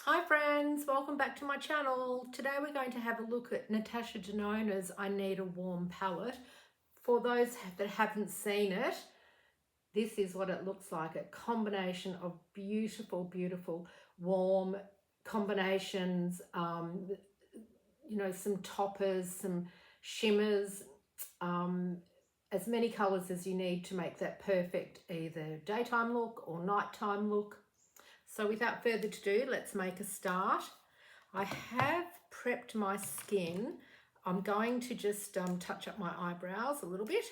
Hi friends, welcome back to my channel. Today we're going to have a look at Natasha Denona's I Need a Warm palette. For those that haven't seen it, this is what it looks like, a combination of beautiful, beautiful warm combinations, you know, some toppers, some shimmers, as many colors as you need to make that perfect either daytime look or nighttime look. So without further ado, let's make a start. I have prepped my skin. I'm going to just touch up my eyebrows a little bit.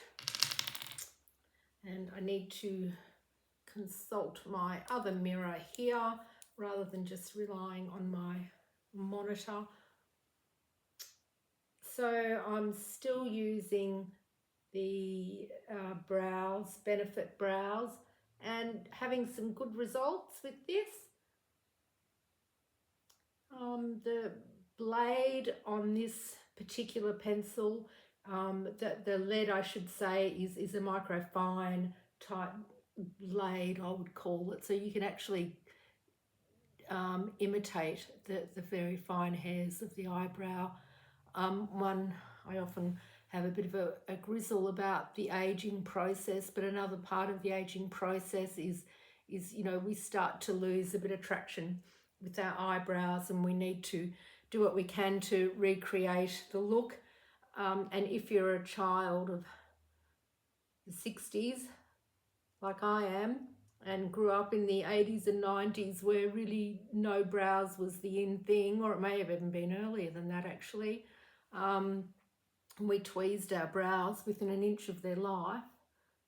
And I need to consult my other mirror here rather than just relying on my monitor. So I'm still using the Benefit brows, and having some good results with this. The blade on this particular pencil, the lead I should say, is a microfine type blade, I would call it, so you can actually imitate the very fine hairs of the eyebrow. I often have a bit of a grizzle about the aging process, but another part of the aging process is you know, we start to lose a bit of traction with our eyebrows, and we need to do what we can to recreate the look. And if you're a child of the 60s like I am, and grew up in the 80s and 90s where really no brows was the in thing, or it may have even been earlier than that actually, we tweezed our brows within an inch of their life.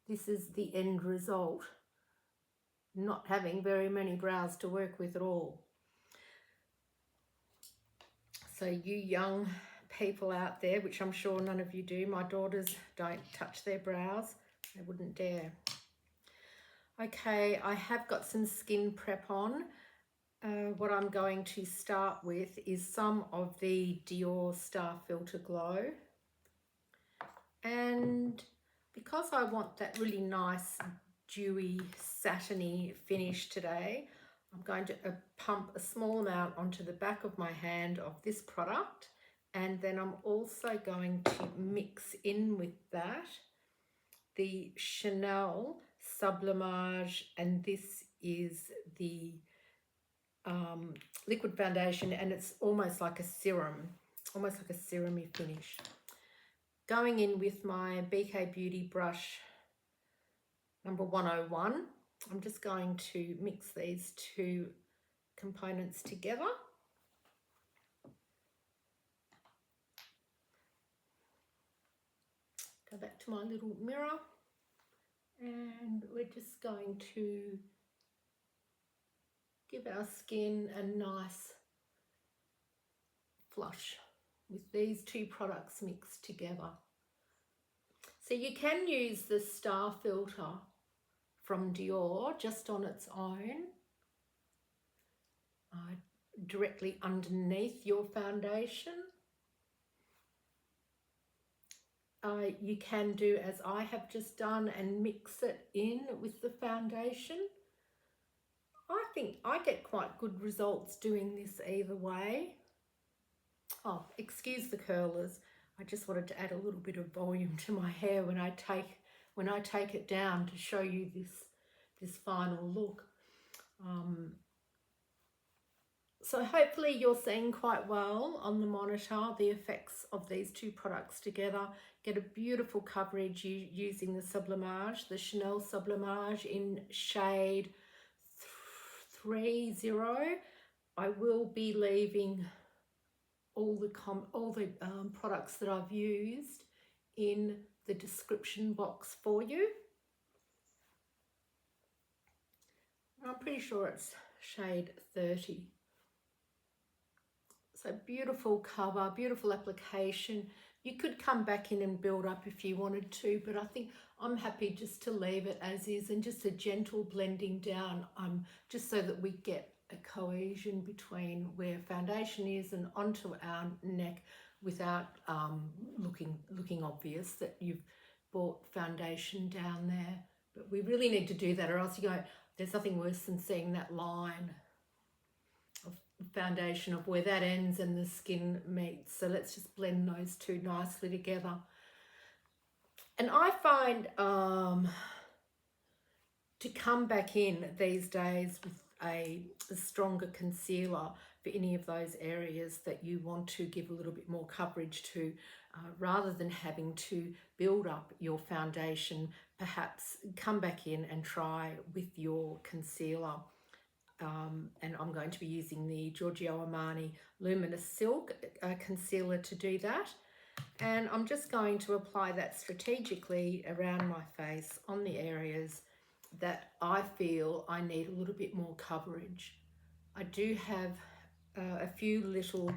This is the end result, not having very many brows to work with at all. So you young people out there, which I'm sure none of you do, my daughters don't touch their brows, they wouldn't dare. Okay, I have got some skin prep on. What I'm going to start with is some of the Dior Star Filter Glow. And because I want that really nice, dewy, satiny finish today, I'm going to pump a small amount onto the back of my hand of this product. And then I'm also going to mix in with that the Chanel Sublimage, and this is the liquid foundation, and it's almost like a serum, almost like a serum-y finish. Going in with my BK Beauty brush number 101, I'm just going to mix these two components together. Go back to my little mirror, and we're just going to give our skin a nice flush with these two products mixed together. So you can use the Star Filter from Dior just on its own, directly underneath your foundation. You can do as I have just done and mix it in with the foundation. I think I get quite good results doing this either way. Oh, excuse the curlers. I just wanted to add a little bit of volume to my hair when I take it down to show you this final look. So hopefully you're seeing quite well on the monitor the effects of these two products together. Get a beautiful coverage using the Sublimage, the Chanel Sublimage in shade 30. I will be leaving all the products that I've used in the description box for you. I'm pretty sure it's shade 30. So beautiful cover, beautiful application. You could come back in and build up if you wanted to, but I think I'm happy just to leave it as is, and just a gentle blending down, just so that we get a cohesion between where foundation is and onto our neck without looking obvious that you've brought foundation down there. But we really need to do that, or else there's nothing worse than seeing that line of foundation of where that ends and the skin meets. So let's just blend those two nicely together. And I find to come back in these days with a stronger concealer for any of those areas that you want to give a little bit more coverage to, rather than having to build up your foundation, perhaps come back in and try with your concealer. And I'm going to be using the Giorgio Armani Luminous Silk concealer to do that. And I'm just going to apply that strategically around my face on the areas that I feel I need a little bit more coverage. I do have a few little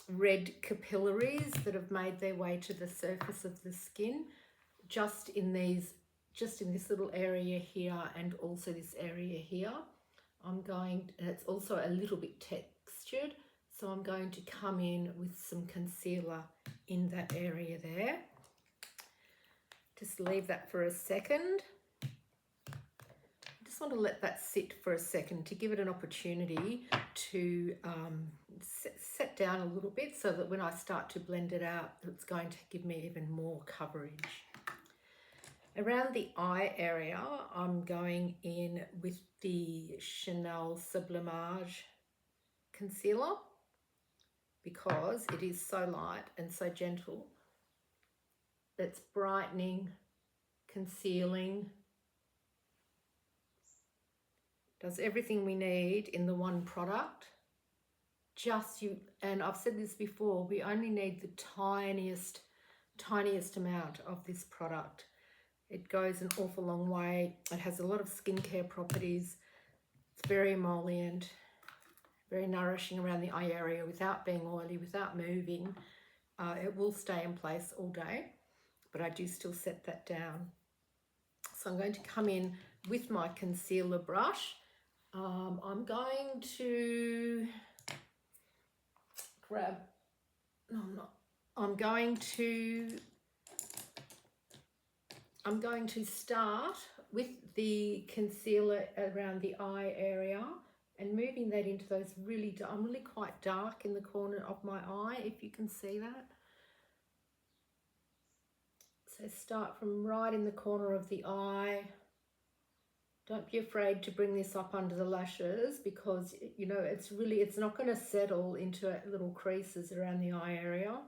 red capillaries that have made their way to the surface of the skin, just in this little area here and also this area here. And it's also a little bit textured, so I'm going to come in with some concealer in that area there. Just leave that for a second. I just want to let that sit for a second to give it an opportunity to set down a little bit, so that when I start to blend it out, it's going to give me even more coverage. Around the eye area, I'm going in with the Chanel Sublimage concealer because it is so light and so gentle. It's brightening, concealing, does everything we need in the one product. And I've said this before, we only need the tiniest amount of this product. It goes an awful long way. It has a lot of skincare properties. It's very emollient, very nourishing around the eye area without being oily, without moving. It will stay in place all day, but I do still set that down. So I'm going to come in with my concealer brush. I'm going to grab, no, I'm not. I'm going to start with the concealer around the eye area and moving that into those I'm really quite dark in the corner of my eye, if you can see that. So start from right in the corner of the eye. Don't be afraid to bring this up under the lashes, because, you know, it's not going to settle into little creases around the eye area.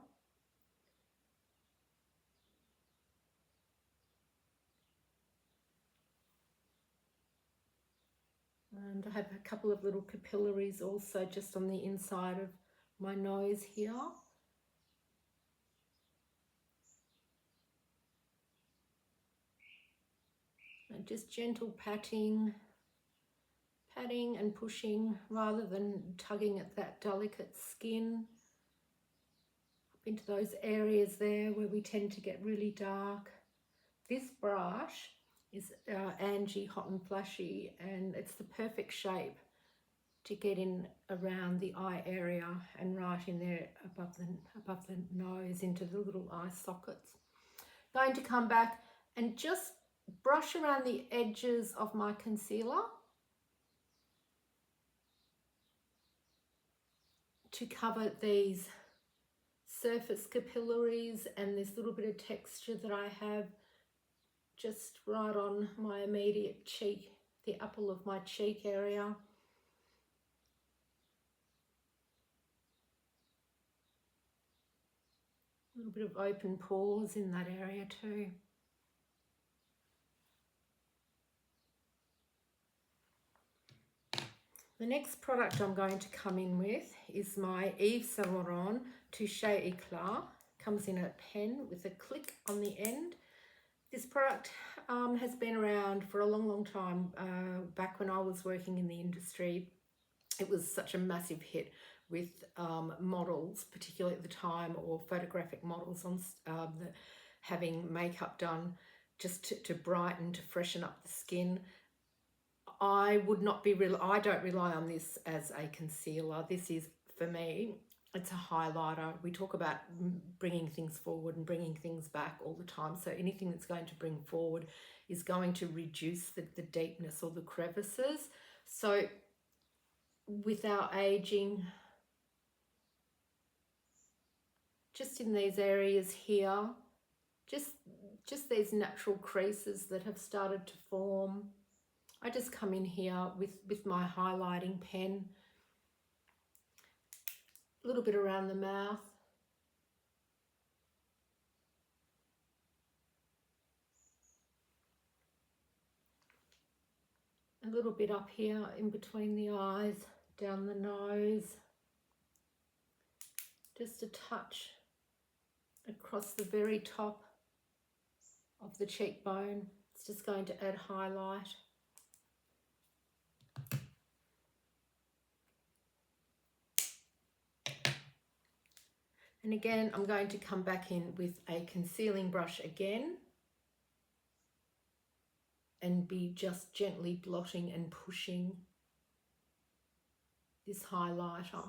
And I have a couple of little capillaries also just on the inside of my nose here. And just gentle patting and pushing rather than tugging at that delicate skin. Up into those areas there where we tend to get really dark. This brush is Angie Hot and Flashy, and it's the perfect shape to get in around the eye area and right in there above the nose into the little eye sockets. Going to come back and just brush around the edges of my concealer to cover these surface capillaries and this little bit of texture that I have just right on my immediate cheek, the apple of my cheek area. A little bit of open pores in that area too. The next product I'm going to come in with is my Yves Saint Laurent Touche Eclat. Comes in a pen with a click on the end. This product has been around for a long time. Back when I was working in the industry, it was such a massive hit with models, particularly at the time, or photographic models on having makeup done just to brighten, to freshen up the skin. I don't rely on this as a concealer. This is, for me, it's a highlighter. We talk about bringing things forward and bringing things back all the time. So anything that's going to bring forward is going to reduce the deepness or the crevices. So with our aging, just in these areas here, just these natural creases that have started to form. I just come in here with my highlighting pen, a little bit around the mouth, a little bit up here in between the eyes, down the nose, just a touch across the very top of the cheekbone. It's just going to add highlight. And again, I'm going to come back in with a concealing brush again and be just gently blotting and pushing this highlighter.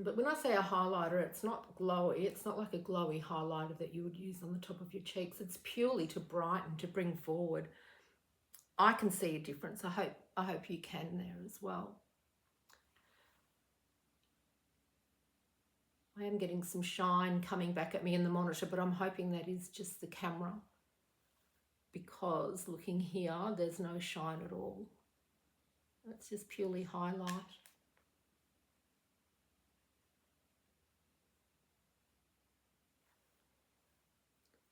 But when I say a highlighter, it's not glowy. It's not like a glowy highlighter that you would use on the top of your cheeks. It's purely to brighten, to bring forward. I can see a difference. I hope you can there as well. I am getting some shine coming back at me in the monitor, but I'm hoping that is just the camera, because looking here, there's no shine at all. It's just purely highlight.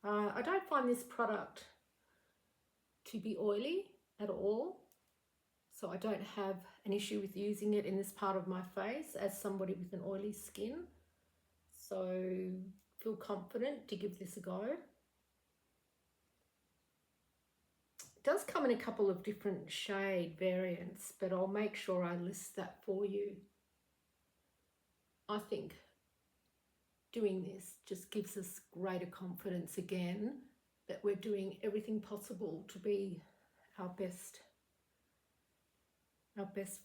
I don't find this product to be oily at all, so I don't have an issue with using it in this part of my face as somebody with an oily skin. So feel confident to give this a go. It does come in a couple of different shade variants, but I'll make sure I list that for you. I think doing this just gives us greater confidence again that we're doing everything possible to be our best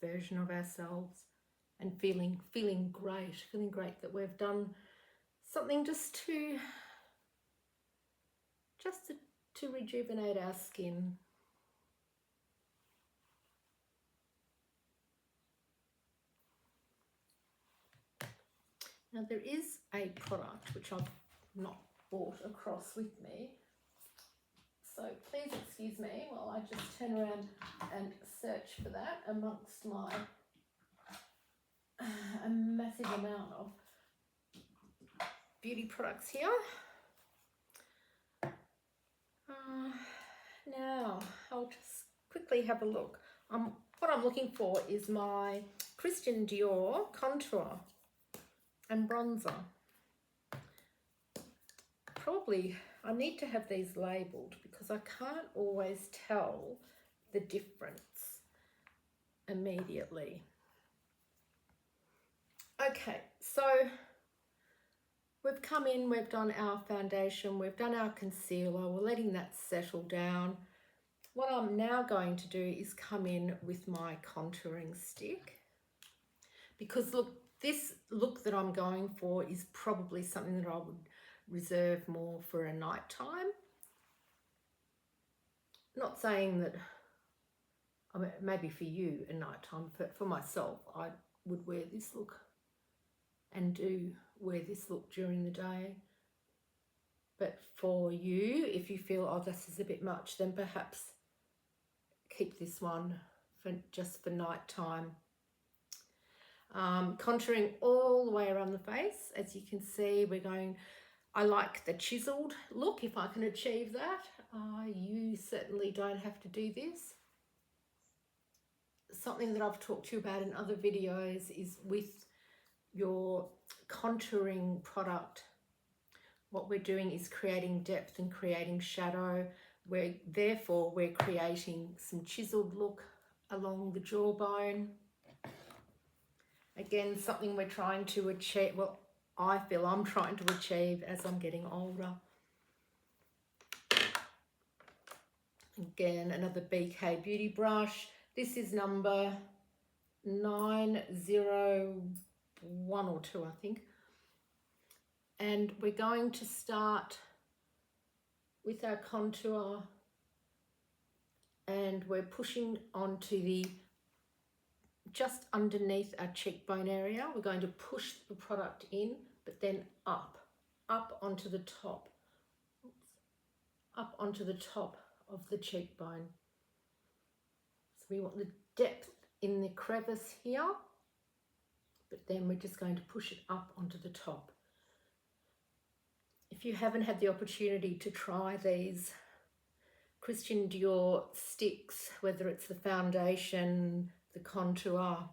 version of ourselves, and feeling great that we've done something just to rejuvenate our skin. Now there is a product which I've not brought across with me, so please excuse me while I just turn around and search for that amongst my a massive amount of beauty products here. Now I'll just quickly have a look. What I'm looking for is my Christian Dior contour and bronzer. Probably I need to have these labelled because I can't always tell the difference immediately. Okay, so we've come in, we've done our foundation, we've done our concealer, we're letting that settle down. What I'm now going to do is come in with my contouring stick, because look, this look that I'm going for is probably something that I would reserve more for a nighttime. Not saying that, I mean, maybe for you a nighttime, but for myself, I would wear this look and do wear this look during the day. But for you, if you feel, oh, this is a bit much, then perhaps keep this one for just for nighttime. Contouring all the way around the face. As you can see, I like the chiseled look if I can achieve that. You certainly don't have to do this. Something that I've talked to you about in other videos is with your contouring product, what we're doing is creating depth and creating shadow. Therefore we're creating some chiseled look along the jawbone. Again, something we're trying to achieve, well, I feel I'm trying to achieve as I'm getting older. Again, another BK Beauty brush. This is number 901 or 2, I think. And we're going to start with our contour, and we're pushing onto the just underneath our cheekbone area. We're going to push the product in, but then up onto the top, up onto the top of the cheekbone. So we want the depth in the crevice here, but then we're just going to push it up onto the top. If you haven't had the opportunity to try these Christian Dior sticks, whether it's the foundation, the contour,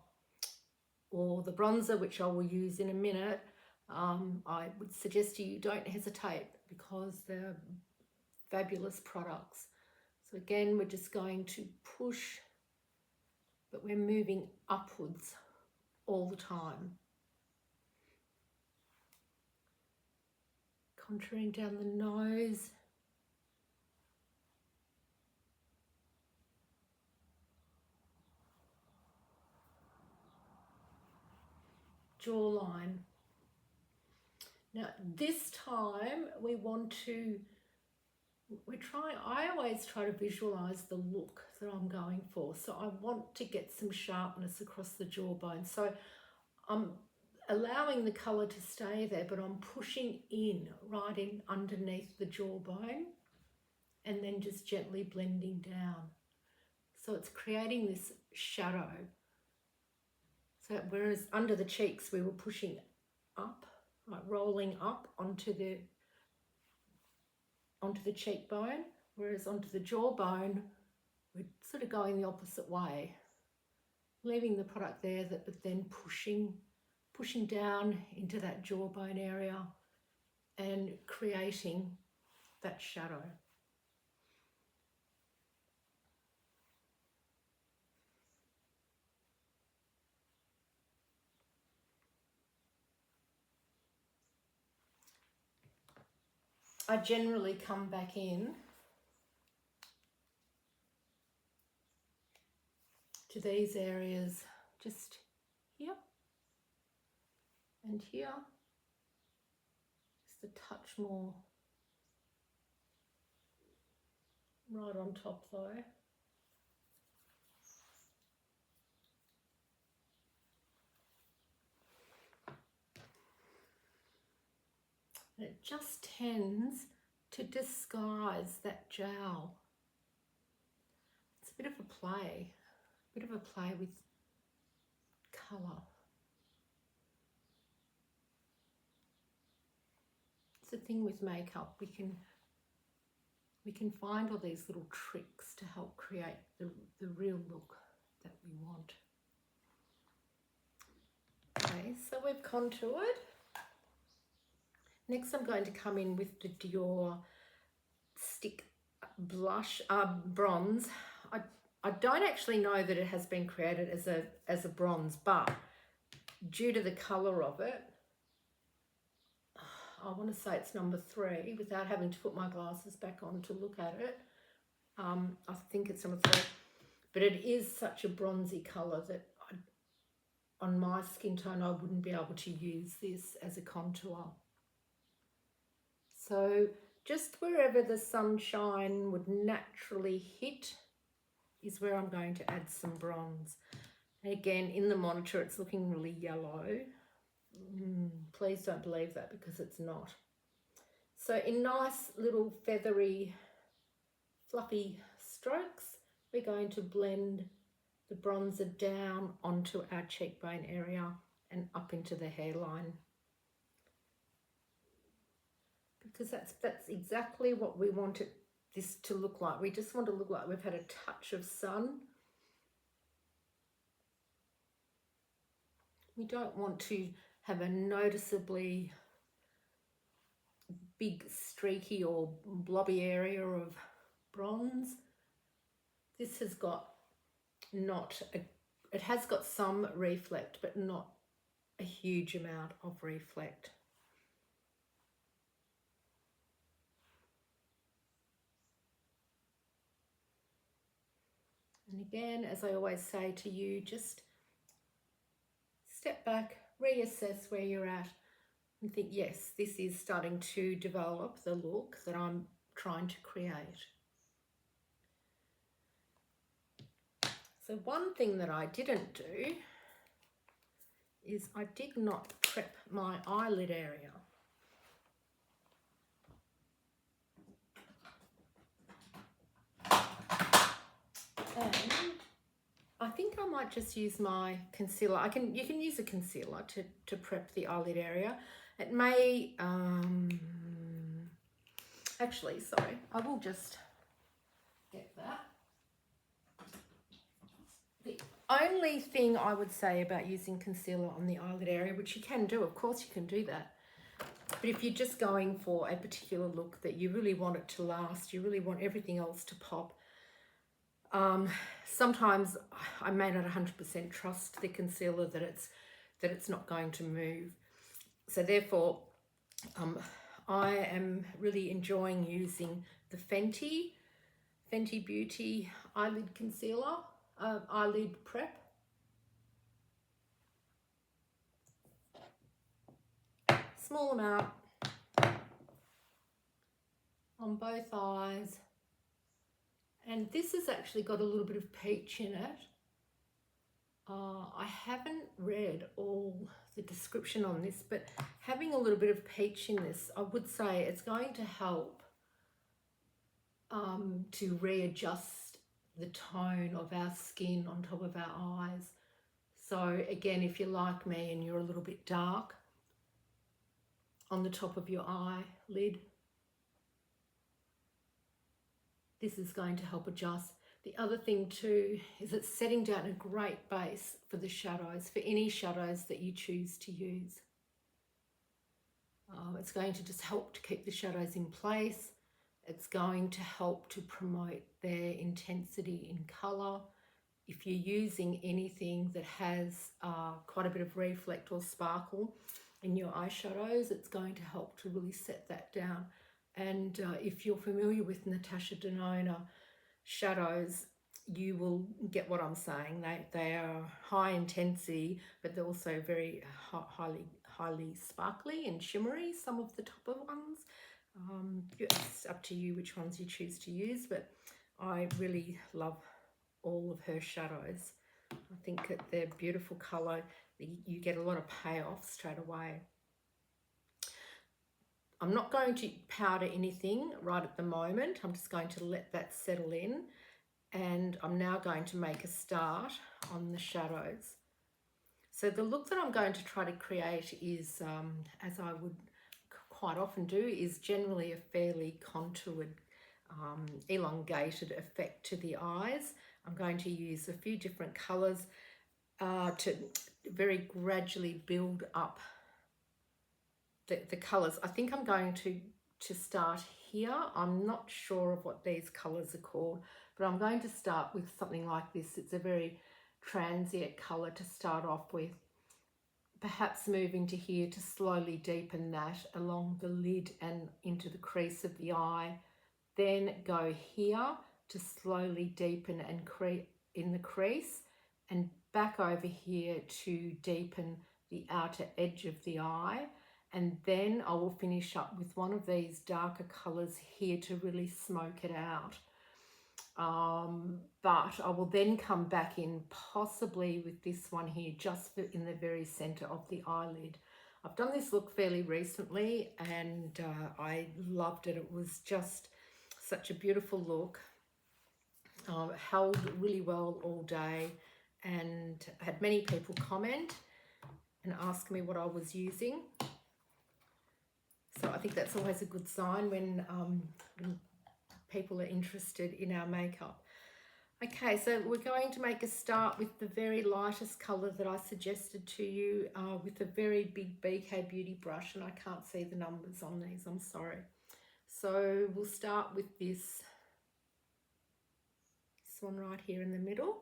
or the bronzer, which I will use in a minute, I would suggest to you don't hesitate because they're fabulous products. So again, we're just going to push, but we're moving upwards all the time. Contouring down the nose. Jawline. Now this time we want to, I always try to visualize the look that I'm going for. So I want to get some sharpness across the jawbone. So I'm allowing the colour to stay there, but I'm pushing in, right in underneath the jawbone, and then just gently blending down. So it's creating this shadow. So whereas under the cheeks we were pushing up, like rolling up onto the cheekbone, whereas onto the jawbone we're sort of going the opposite way, leaving the product there, but then pushing down into that jawbone area and creating that shadow. I generally come back in to these areas, just here and here, just a touch more right on top though. And it just tends to disguise that jowl. It's a bit of a play with colour. It's the thing with makeup, we can find all these little tricks to help create the real look that we want. Okay, so we've contoured. Next I'm going to come in with the Dior stick blush, bronze. I don't actually know that it has been created as a bronze, but due to the colour of it, I want to say it's number 3 without having to put my glasses back on to look at it. I think it's number 3, but it is such a bronzy colour that on my skin tone I wouldn't be able to use this as a contour. So just wherever the sunshine would naturally hit is where I'm going to add some bronze. And again, in the monitor it's looking really yellow. Please don't believe that, because it's not. So in nice little feathery, fluffy strokes, we're going to blend the bronzer down onto our cheekbone area and up into the hairline. Because that's exactly what we want this to look like. We just want to look like we've had a touch of sun. We don't want to have a noticeably big streaky or blobby area of bronze. This has got it has got some reflect, but not a huge amount of reflect. And again, as I always say to you, just step back, reassess where you're at and think, yes, this is starting to develop the look that I'm trying to create. So one thing that I didn't do is I did not prep my eyelid area. And I think I might just use my concealer. You can use a concealer to prep the eyelid area. It may, actually, sorry, I will just get that. The only thing I would say about using concealer on the eyelid area, which you can do, of course you can do that, but if you're just going for a particular look that you really want it to last, you really want everything else to pop, sometimes I may not 100% trust the concealer that it's not going to move. So therefore, I am really enjoying using the Fenty Beauty eyelid concealer, eyelid prep. Small amount on both eyes. And this has actually got a little bit of peach in it. I haven't read all the description on this, but having a little bit of peach in this, I would say it's going to help to readjust the tone of our skin on top of our eyes. So again, if you're like me and you're a little bit dark on the top of your eyelid, this is going to help adjust. The other thing too is it's setting down a great base for the shadows, for any shadows that you choose to use. It's going to just help to keep the shadows in place. It's going to help to promote their intensity in colour. If you're using anything that has quite a bit of reflect or sparkle in your eyeshadows, it's going to help to really set that down. And if you're familiar with Natasha Denona shadows, you will get what I'm saying. They are high intensity, but they're also very highly sparkly and shimmery, some of the topper ones. It's up to you which ones you choose to use, but I really love all of her shadows. I think that they're beautiful colour. You get a lot of payoff straight away. I'm not going to powder anything right at the moment. I'm just going to let that settle in. And I'm now going to make a start on the shadows. So the look that I'm going to try to create is, as I would quite often do, is generally a fairly contoured, elongated effect to the eyes. I'm going to use a few different colours to very gradually build up the colours. I think I'm going to start here. I'm not sure of what these colours are called, but I'm going to start with something like this. It's a very transient colour to start off with. Perhaps moving to here to slowly deepen that along the lid and into the crease of the eye. Then go here to slowly deepen and create in the crease, and back over here to deepen the outer edge of the eye. And then I will finish up with one of these darker colours here to really smoke it out. But I will then come back in possibly with this one here, just in the very centre of the eyelid. I've done this look fairly recently and I loved it. It was just such a beautiful look. Held really well all day, and had many people comment and ask me what I was using. So I think that's always a good sign when people are interested in our makeup. Okay, so we're going to make a start with the very lightest colour that I suggested to you with a very big BK Beauty brush, and I can't see the numbers on these, I'm sorry. So we'll start with this one right here in the middle.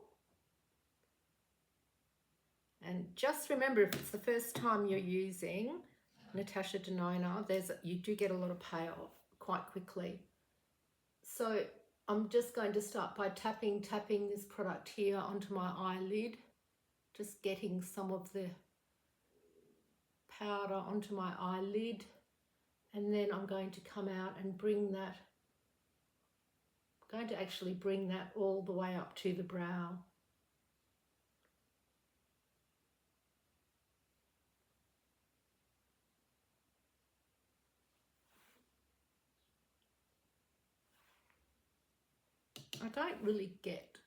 And just remember, if it's the first time you're using Natasha Denona, you do get a lot of payoff quite quickly. So I'm just going to start by tapping this product here onto my eyelid, just getting some of the powder onto my eyelid, and then I'm going to come out and bring that, I'm going to actually bring that all the way up to the brow. I don't really get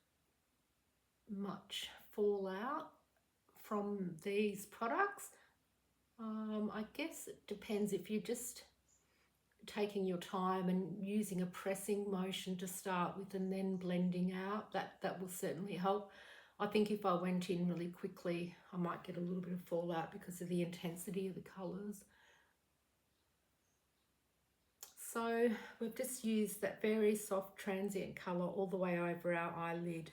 much fallout from these products. I guess it depends if you're just taking your time and using a pressing motion to start with and then blending out. That will certainly help. I think if I went in really quickly, I might get a little bit of fallout because of the intensity of the colours. So we've just used that very soft transient colour all the way over our eyelid.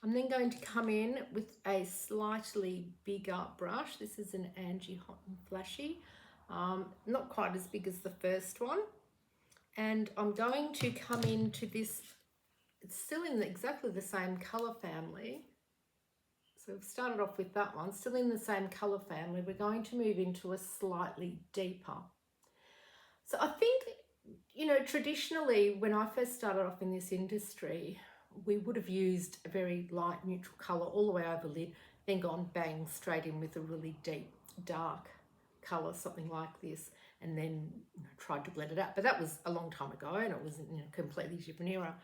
I'm then going to come in with a slightly bigger brush. This is an Angie Hot and Flashy, not quite as big as the first one. And I'm going to come into this, it's still in exactly the same colour family. So we've started off with that one, still in the same colour family. We're going to move into a slightly deeper. So I think, you know, traditionally when I first started off in this industry, we would have used a very light neutral colour all the way over lid, then gone bang straight in with a really deep dark colour, something like this, and then tried to blend it out. But that was a long time ago and it was in a completely different era.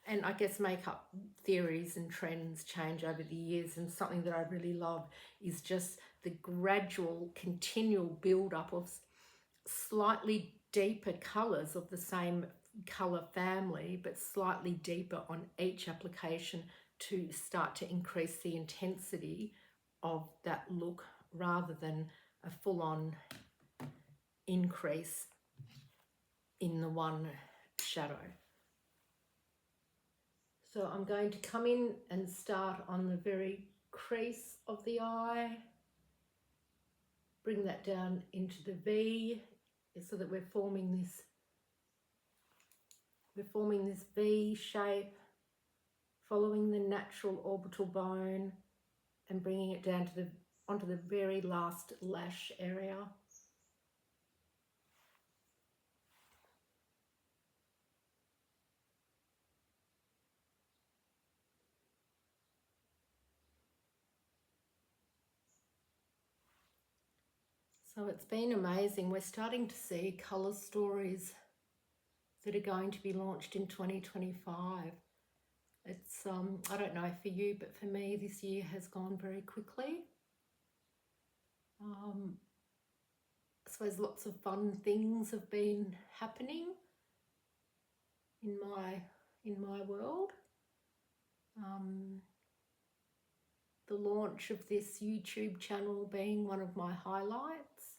And I guess makeup theories and trends change over the years, and something that I really love is just the gradual continual build up of slightly deeper colours of the same colour family, but slightly deeper on each application to start to increase the intensity of that look rather than a full-on increase in the one shadow. So I'm going to come in and start on the very crease of the eye, bring that down into the V so that we're forming this V shape, following the natural orbital bone and bringing it down to onto the very last lash area. So it's been amazing. We're starting to see colour stories that are going to be launched in 2025. It's, I don't know for you, but for me, this year has gone very quickly. I suppose lots of fun things have been happening in my world. The launch of this YouTube channel being one of my highlights.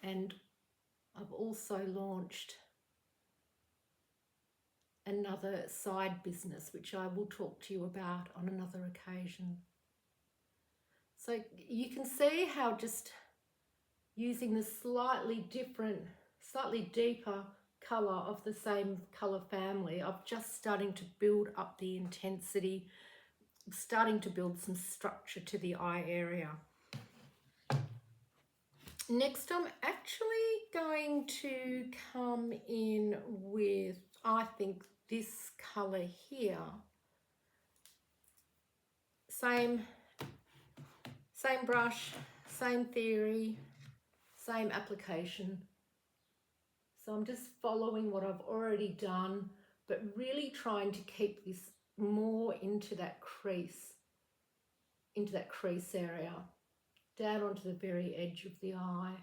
And I've also launched another side business, which I will talk to you about on another occasion. So you can see how just using the slightly different, slightly deeper colour of the same colour family, I'm just starting to build up the intensity, starting to build some structure to the eye area. Next, I'm actually going to come in with, I think, this colour here. Same brush, same theory, same application. So I'm just following what I've already done, but really trying to keep this more into that crease area, down onto the very edge of the eye.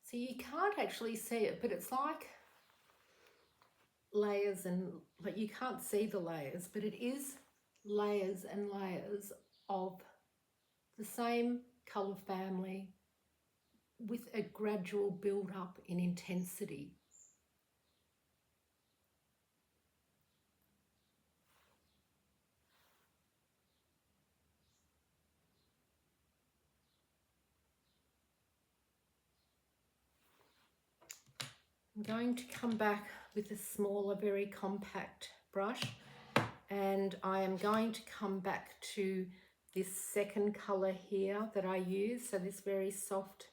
So you can't actually see it, but it's like layers, and like you can't see the layers, but it is layers and layers of the same colour family with a gradual build up in intensity. I'm going to come back with a smaller, very compact brush, and I am going to come back to this second colour here that I use, so this very soft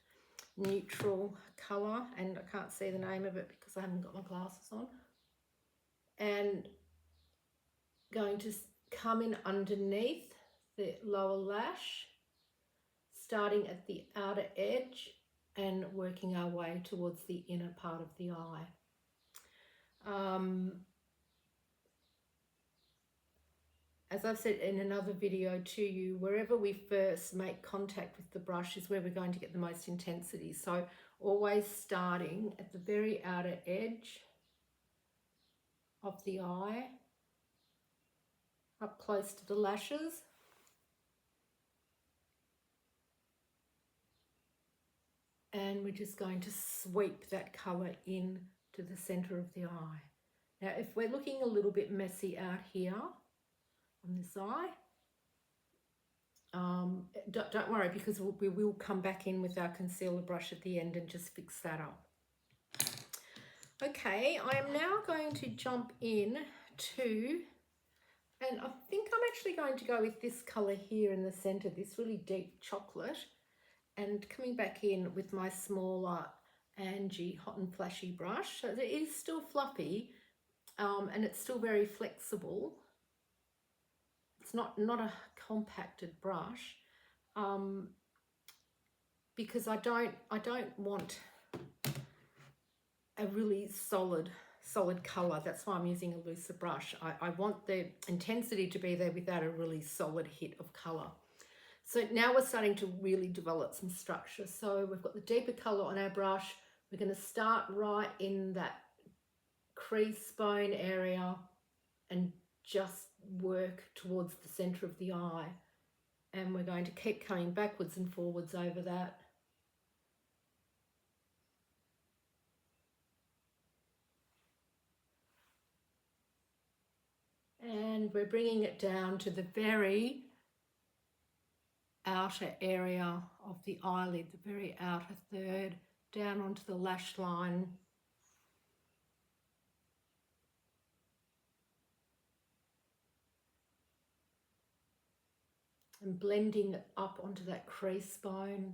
neutral colour, and I can't see the name of it because I haven't got my glasses on. and going to come in underneath the lower lash, starting at the outer edge and working our way towards the inner part of the eye. As I've said in another video to you, wherever we first make contact with the brush is where we're going to get the most intensity. So always starting at the very outer edge of the eye, up close to the lashes. And we're just going to sweep that colour in to the centre of the eye. Now, if we're looking a little bit messy out here on this eye, don't worry, because we will come back in with our concealer brush at the end and just fix that up. Okay, I am now going to jump in to, and I think I'm actually going to go with this colour here in the centre, this really deep chocolate, and coming back in with my smaller Angie Hot and Flashy brush. So it is still fluffy, and it's still very flexible. It's not a compacted brush, because I don't want a really solid colour. That's why I'm using a looser brush. I want the intensity to be there without a really solid hit of colour. So now we're starting to really develop some structure. So we've got the deeper colour on our brush. We're going to start right in that crease bone area and just work towards the centre of the eye. And we're going to keep coming backwards and forwards over that. And we're bringing it down to the very outer area of the eyelid, the very outer third, down onto the lash line. And blending it up onto that crease bone,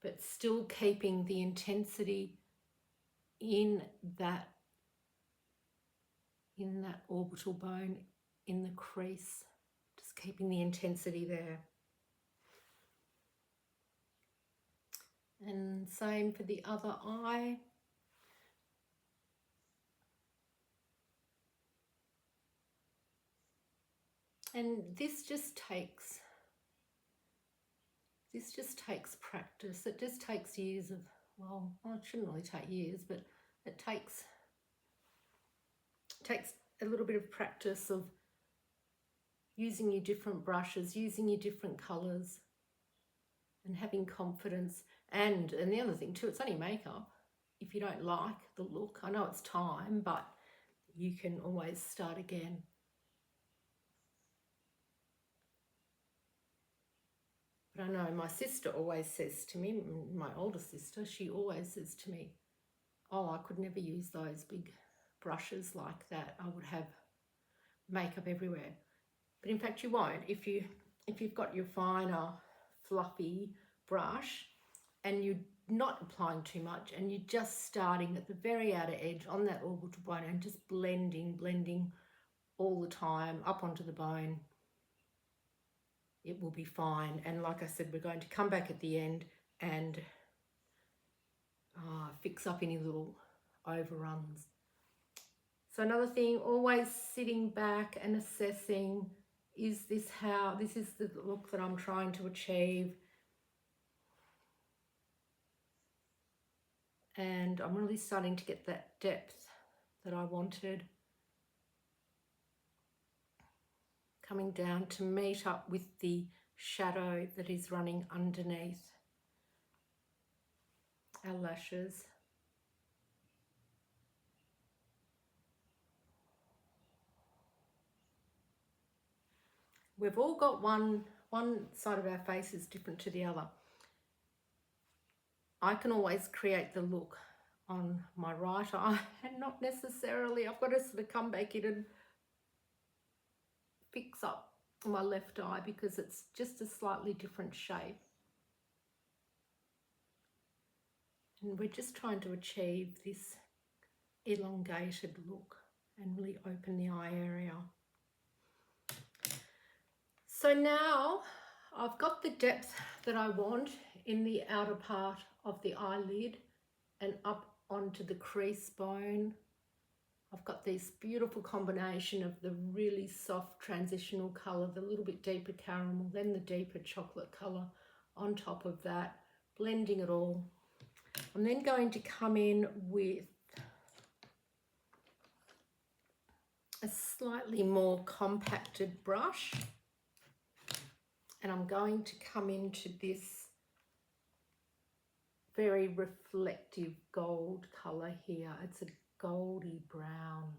but still keeping the intensity in that orbital bone, in the crease, just keeping the intensity there. And same for the other eye. And this just takes practice. It just takes years of, well, it shouldn't really take years, but it takes a little bit of practice of using your different brushes, using your different colours, and having confidence. And the other thing too, it's only makeup. If you don't like the look, I know it's time, but you can always start again. But I know my sister always says to me, my older sister, she always says to me, oh, I could never use those big brushes like that. I would have makeup everywhere. But in fact, you won't. If you've got your finer, fluffy brush and you're not applying too much and you're just starting at the very outer edge on that orbital bone and just blending all the time up onto the bone, it will be fine. And like I said, we're going to come back at the end and fix up any little overruns. So another thing, always sitting back and assessing, is this the look that I'm trying to achieve? And I'm really starting to get that depth that I wanted. Coming down to meet up with the shadow that is running underneath our lashes. We've all got one side of our face is different to the other. I can always create the look on my right eye and not necessarily, I've got to sort of come back in and fix up my left eye because it's just a slightly different shape. And we're just trying to achieve this elongated look. and really open the eye area. So now I've got the depth that I want in the outer part of the eyelid and up onto the crease bone. I've got this beautiful combination of the really soft transitional colour, the little bit deeper caramel, then the deeper chocolate colour on top of that, blending it all. I'm then going to come in with a slightly more compacted brush, and I'm going to come into this very reflective gold colour here. It's a goldy brown.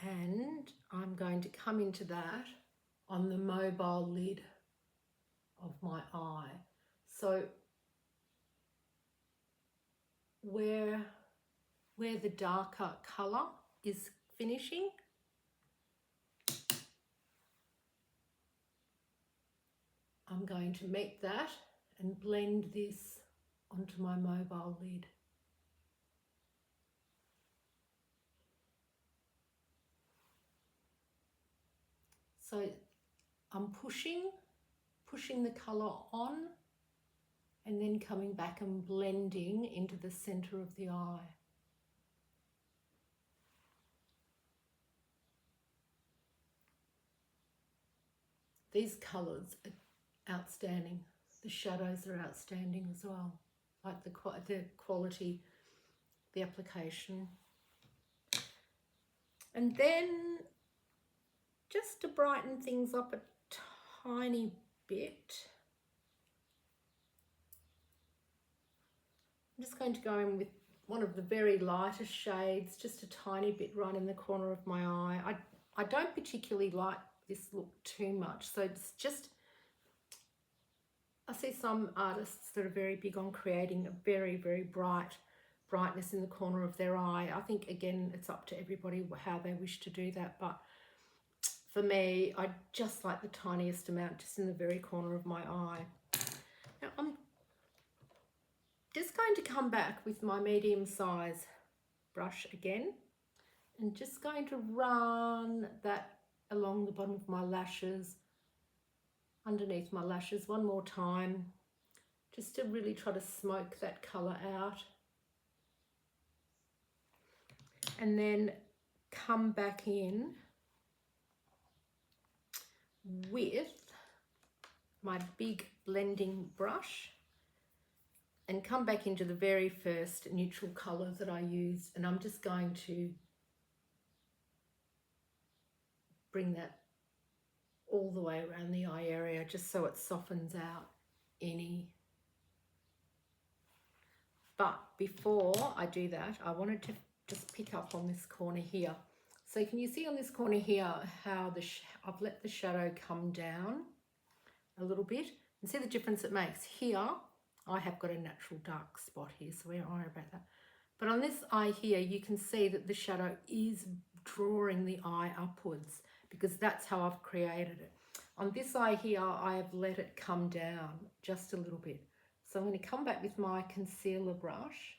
And I'm going to come into that on the mobile lid of my eye. So where the darker colour is finishing, I'm going to meet that and blend this onto my mobile lid. So I'm pushing the colour on and then coming back and blending into the centre of the eye. These colours are outstanding. The shadows are outstanding as well. Like the quality, the application. And then just to brighten things up a tiny bit, I'm just going to go in with one of the very lightest shades, just a tiny bit right in the corner of my eye. I don't particularly like this look too much, so it's just, I see some artists that are very big on creating a very, very brightness in the corner of their eye. I think, again, it's up to everybody how they wish to do that, but for me, I just like the tiniest amount just in the very corner of my eye. Now I'm just going to come back with my medium size brush again and just going to run that along the bottom of my lashes, underneath my lashes one more time, just to really try to smoke that colour out. And then come back in with my big blending brush and come back into the very first neutral colour that I used, and I'm just going to bring that all the way around the eye area just so it softens out any. But before I do that, I wanted to just pick up on this corner here. So can you see on this corner here how I've let the shadow come down a little bit, and see the difference it makes? Here I have got a natural dark spot here, so we don't worry about that. But on this eye here, you can see that the shadow is drawing the eye upwards because that's how I've created it. On this eye here, I have let it come down just a little bit. So I'm going to come back with my concealer brush,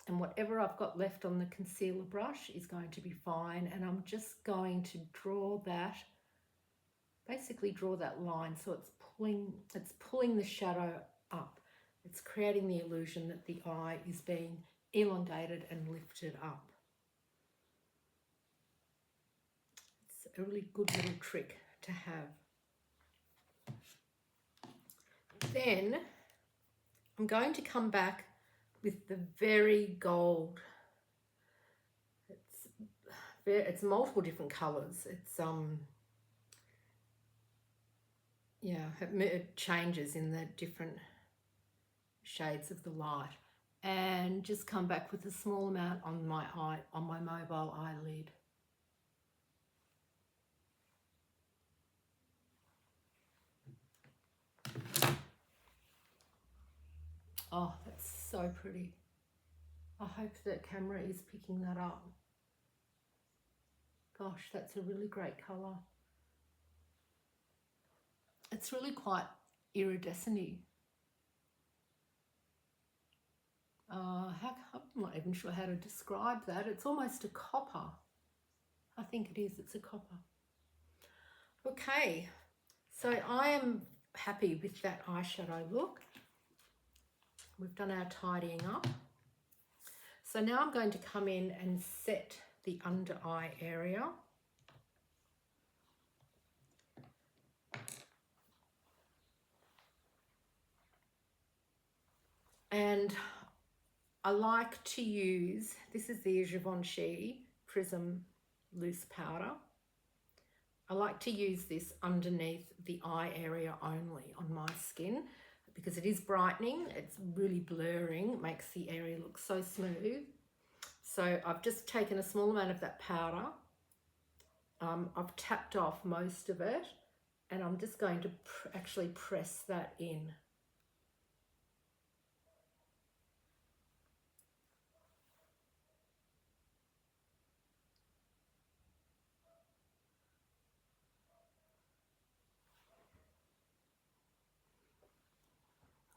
and whatever I've got left on the concealer brush is going to be fine, and I'm just going to draw that, basically draw that line so it's pulling the shadow up. It's creating the illusion that the eye is being elongated and lifted up. It's a really good little trick to have. Then I'm going to come back with the very gold. It's multiple different colours. It's yeah, it changes in the different shades of the light, and just come back with a small amount on my eye, on my mobile eyelid. Oh, that's so pretty. I hope that camera is picking that up. Gosh, that's a really great colour. It's really quite iridescent-y. I'm not even sure how to describe that. It's almost a copper. I think it is, it's a copper. Okay, so I am happy with that eyeshadow look. We've done our tidying up. So now I'm going to come in and set the under eye area. And I like to use, this is the Givenchy Prism Loose Powder. I like to use this underneath the eye area only on my skin because it is brightening, it's really blurring, makes the area look so smooth. So I've just taken a small amount of that powder. I've tapped off most of it and I'm just going to actually press that in.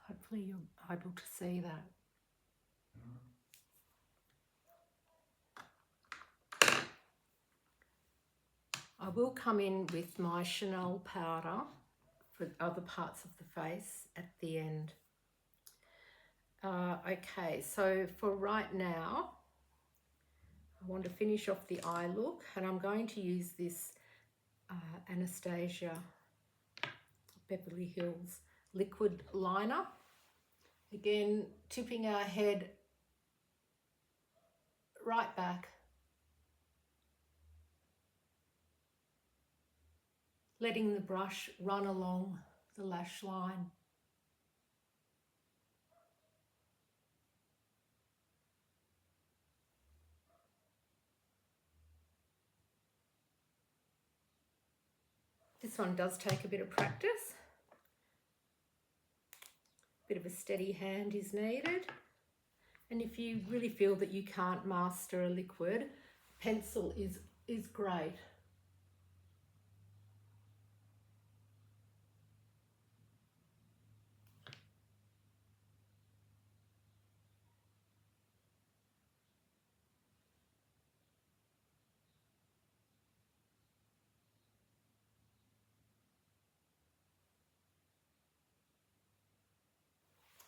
Hopefully you're able to see that. I will come in with my Chanel powder for other parts of the face at the end. Okay, so for right now, I want to finish off the eye look and I'm going to use this Anastasia Beverly Hills liquid liner. Again, tipping our head right back. Letting the brush run along the lash line. This one does take a bit of practice. A bit of a steady hand is needed. And if you really feel that you can't master a liquid, pencil is great.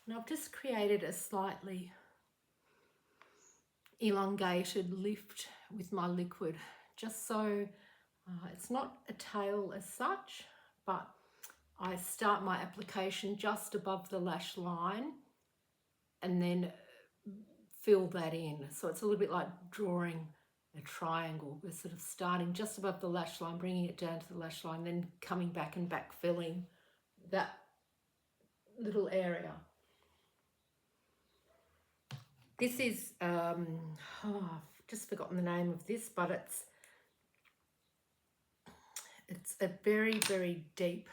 And I've just created a slightly elongated lift with my liquid, just so it's not a tail as such, but I start my application just above the lash line and then fill that in. So it's a little bit like drawing a triangle. We're sort of starting just above the lash line, bringing it down to the lash line, then coming back and backfilling that little area. This is, I've just forgotten the name of this, but it's a very, very deep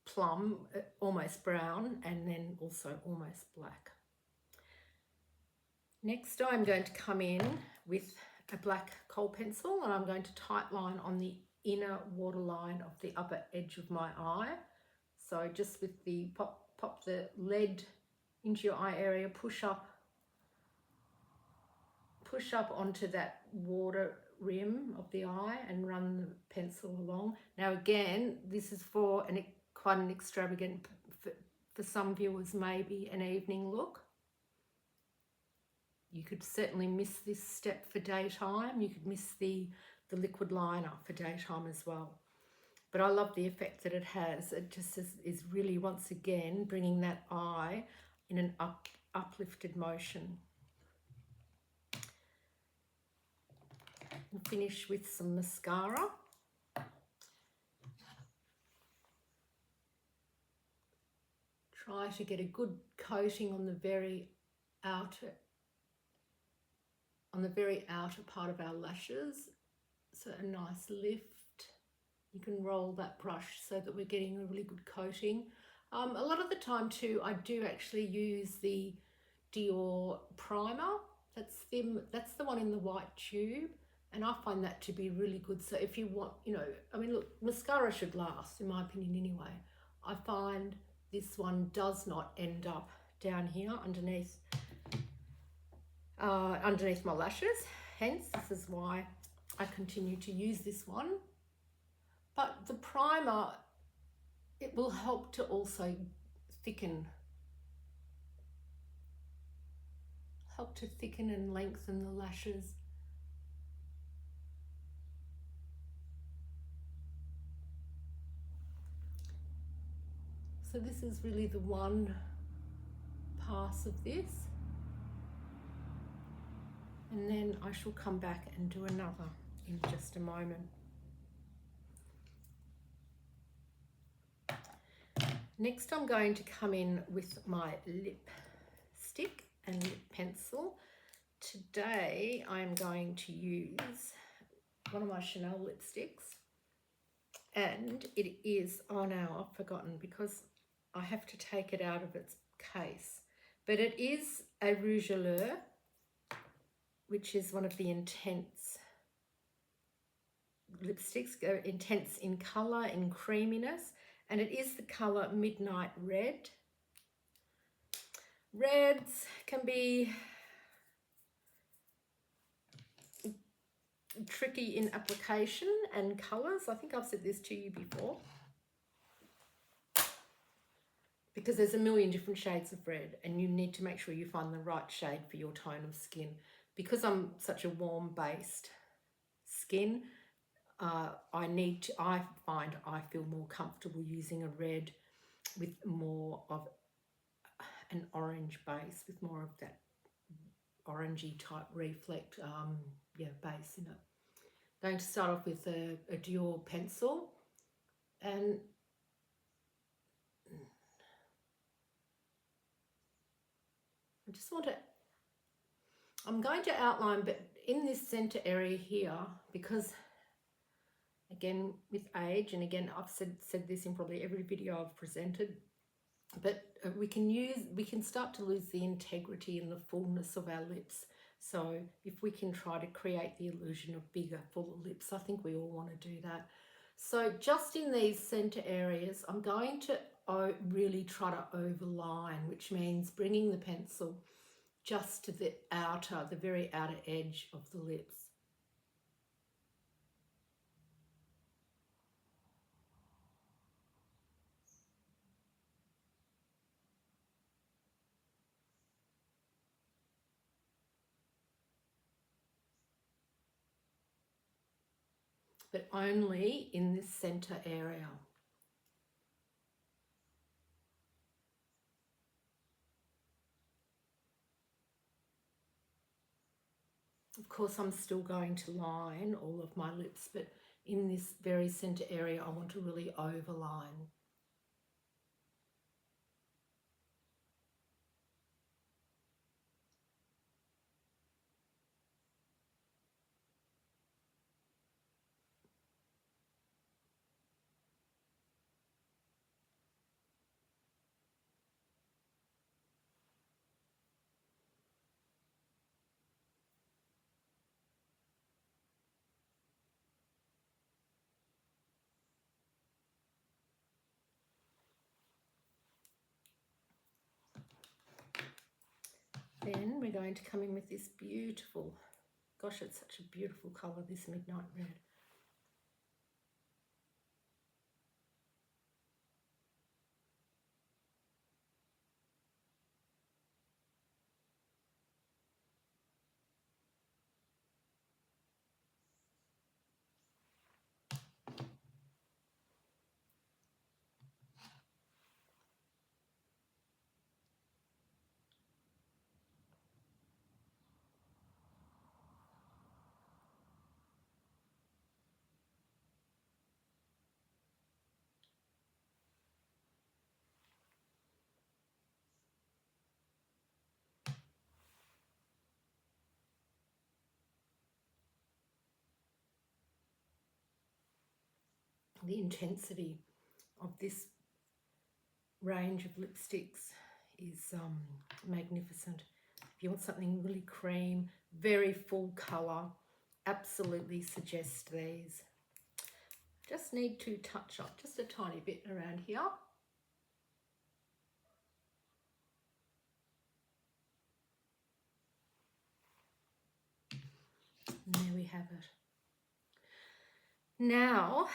plum, almost brown, and then also almost black. Next, I'm going to come in with a black Kohl pencil and I'm going to tightline on the inner waterline of the upper edge of my eye. So just with the pop the lead into your eye area, push up onto that water rim of the eye and run the pencil along. Now again, this is for quite an extravagant, for some viewers maybe an evening look. You could certainly miss this step for daytime. You could miss the liquid liner for daytime as well. But I love the effect that it has. It just is really, once again, bringing that eye in an uplifted motion. And finish with some mascara. Try to get a good coating on the very outer part of our lashes. So a nice lift. You can roll that brush so that we're getting a really good coating. A lot of the time too, I do actually use the Dior primer. That's the one in the white tube, and I find that to be really good. So if you want, I mean, look, mascara should last, in my opinion anyway. I find this one does not end up down here underneath underneath my lashes. Hence, this is why I continue to use this one. But the primer, it will help to also thicken and lengthen the lashes. So this is really the one pass of this. And then I shall come back and do another in just a moment. Next, I'm going to come in with my lipstick and lip pencil. Today, I'm going to use one of my Chanel lipsticks. And it is, oh no, I've forgotten because I have to take it out of its case. But it is a Rouge à Lèvres, which is one of the intense lipsticks, intense in colour, in creaminess. And it is the colour Midnight Red. Reds can be tricky in application and colours. I think I've said this to you before. Because there's a million different shades of red and you need to make sure you find the right shade for your tone of skin. Because I'm such a warm-based skin, I find I feel more comfortable using a red with more of an orange base, with more of that orangey type reflect base in it. I'm going to start off with a Dior pencil, and I'm going to outline, but in this center area here, because again, with age, and again, I've said this in probably every video I've presented, but we can start to lose the integrity and the fullness of our lips. So if we can try to create the illusion of bigger, fuller lips, I think we all want to do that. So just in these center areas, I'm going to really try to overline, which means bringing the pencil just to the very outer edge of the lips. But only in this center area. Of course, I'm still going to line all of my lips, but in this very center area, I want to really overline. Then we're going to come in with this beautiful, gosh, it's such a beautiful colour, this Midnight Red. The intensity of this range of lipsticks is magnificent. If you want something really cream, very full colour, absolutely suggest these. Just need to touch up just a tiny bit around here. And there we have it. Now,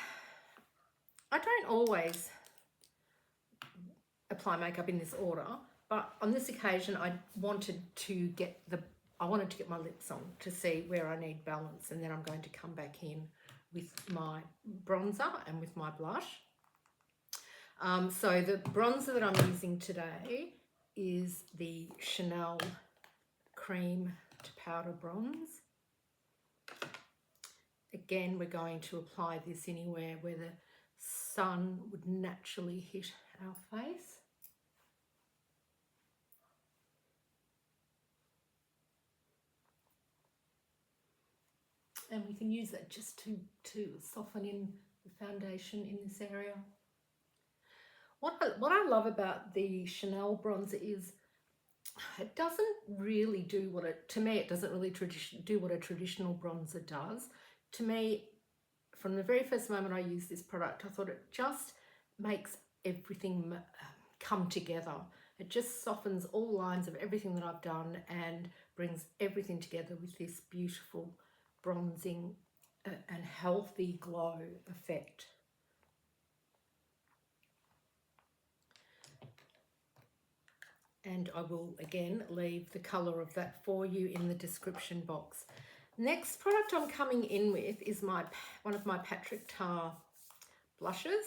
I don't always apply makeup in this order, but on this occasion I wanted to get my lips on to see where I need balance, and then I'm going to come back in with my bronzer and with my blush. So the bronzer that I'm using today is the Chanel Cream to Powder Bronze. Again, we're going to apply this anywhere where the sun would naturally hit our face. And we can use that just to soften in the foundation in this area. What I love about the Chanel bronzer is it doesn't really do what it, to me, it doesn't really do what a traditional bronzer does. To me, from the very first moment I used this product, I thought it just makes everything come together. It just softens all lines of everything that I've done and brings everything together with this beautiful bronzing and healthy glow effect. And I will again leave the colour of that for you in the description box. Next product I'm coming in with is one of my Patrick Tar blushes.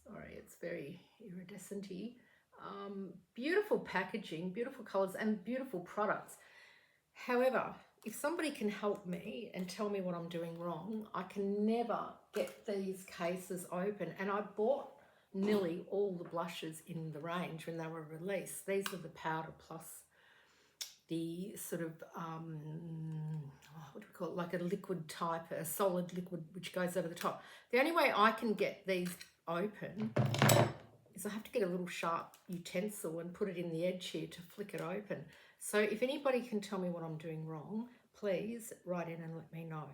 Sorry, it's very iridescent-y. Beautiful packaging, beautiful colours and beautiful products. However, if somebody can help me and tell me what I'm doing wrong, I can never get these cases open. And I bought nearly all the blushes in the range when they were released. These are the powder plus the sort of, what do we call it, like a liquid type, a solid liquid which goes over the top. The only way I can get these open is I have to get a little sharp utensil and put it in the edge here to flick it open. So if anybody can tell me what I'm doing wrong, please write in and let me know.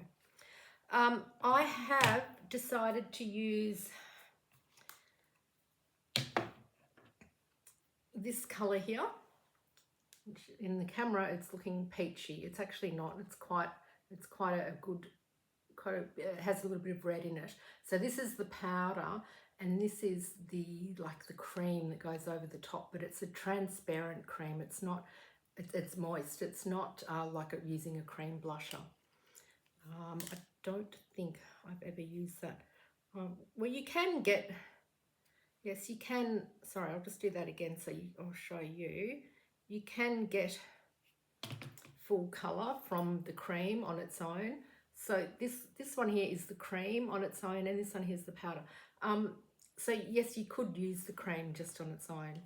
I have decided to use this colour here. In the camera it's looking peachy. It's actually not. It's quite a good, it has a little bit of red in it. So this is the powder and this is the cream that goes over the top, but it's a transparent cream. It's not, it's moist. It's not like using a cream blusher. I don't think I've ever used that. Well, you can get, yes, you can, sorry, I'll just do that again so I'll show you. You can get full colour from the cream on its own. So this one here is the cream on its own and this one here is the powder. So yes, you could use the cream just on its own.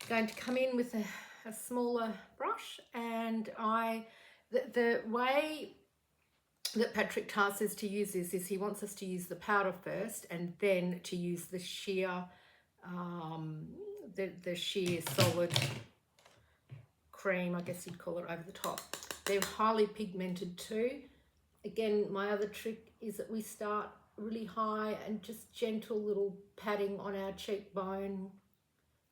Going to come in with a smaller brush, and the way that Patrick Tar says to use this is he wants us to use the powder first and then to use the sheer the sheer solid cream, I guess you'd call it, over the top. They're highly pigmented too. Again, my other trick is that we start really high and just gentle little patting on our cheekbone.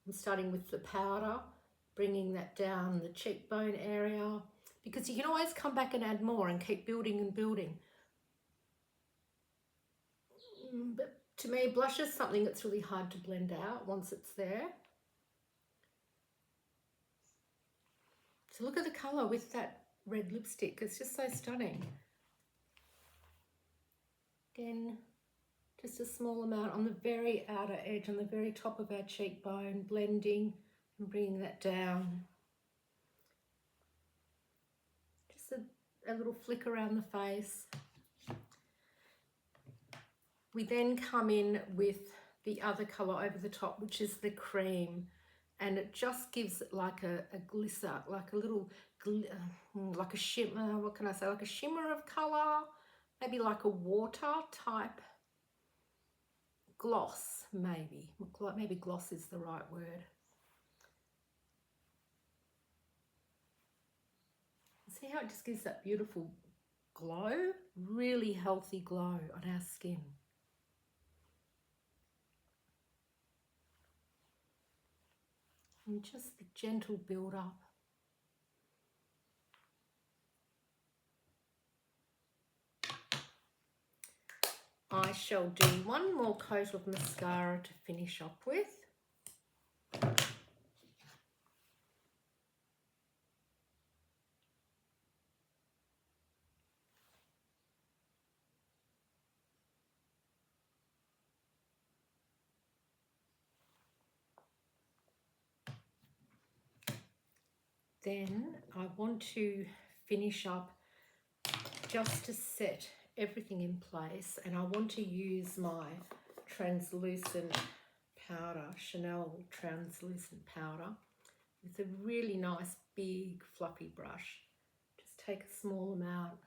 I'm starting with the powder, bringing that down the cheekbone area, because you can always come back and add more and keep building and building. But to me, blush is something that's really hard to blend out once it's there. So look at the colour with that red lipstick. It's just so stunning. Again, just a small amount on the very outer edge, on the very top of our cheekbone, blending and bringing that down. Just a little flick around the face. We then come in with the other colour over the top, which is the cream. And it just gives it like a glitter, like a little, like a shimmer, what can I say, like a shimmer of colour, maybe like a water type gloss, maybe gloss is the right word. See how it just gives that beautiful glow, really healthy glow on our skin. And just the gentle build up. I shall do one more coat of mascara to finish up with. Then I want to finish up just to set everything in place, and I want to use my translucent powder, Chanel translucent powder, with a really nice big fluffy brush. Just take a small amount.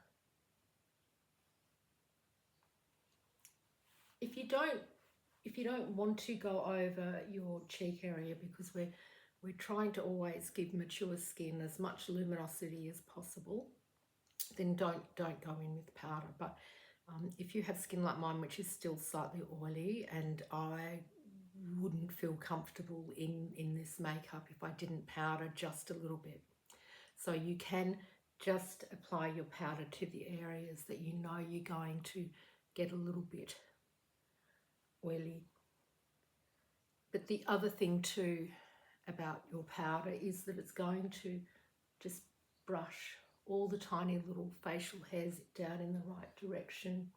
If you don't want to go over your cheek area, because we're trying to always give mature skin as much luminosity as possible, then don't go in with powder. But if you have skin like mine, which is still slightly oily, and I wouldn't feel comfortable in this makeup if I didn't powder just a little bit. So you can just apply your powder to the areas that you know you're going to get a little bit oily. But the other thing too about your powder is that it's going to just brush all the tiny little facial hairs down in the right direction,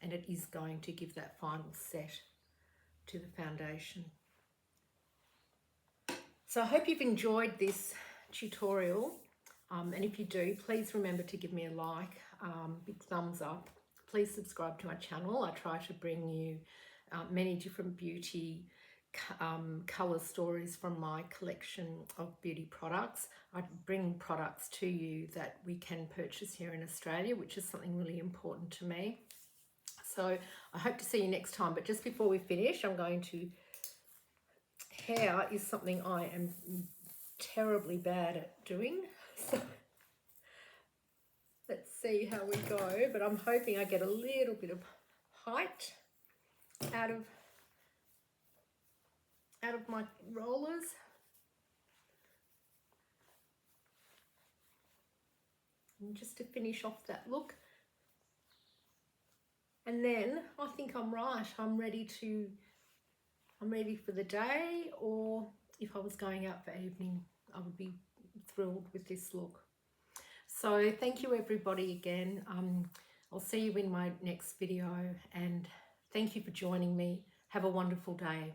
and it is going to give that final set to the foundation. So I hope you've enjoyed this tutorial, and if you do, please remember to give me a like, big thumbs up. Please subscribe to my channel. I try to bring you many different beauty colour stories from my collection of beauty products. I bring products to you that we can purchase here in Australia, which is something really important to me. So I hope to see you next time. But just before we finish, I'm going to... Hair is something I am terribly bad at doing. So let's see how we go. But I'm hoping I get a little bit of height out of my rollers. And just to finish off that look. And then I think I'm right. I'm ready for the day, or if I was going out for evening, I would be thrilled with this look. So thank you everybody again. I'll see you in my next video, and thank you for joining me. Have a wonderful day.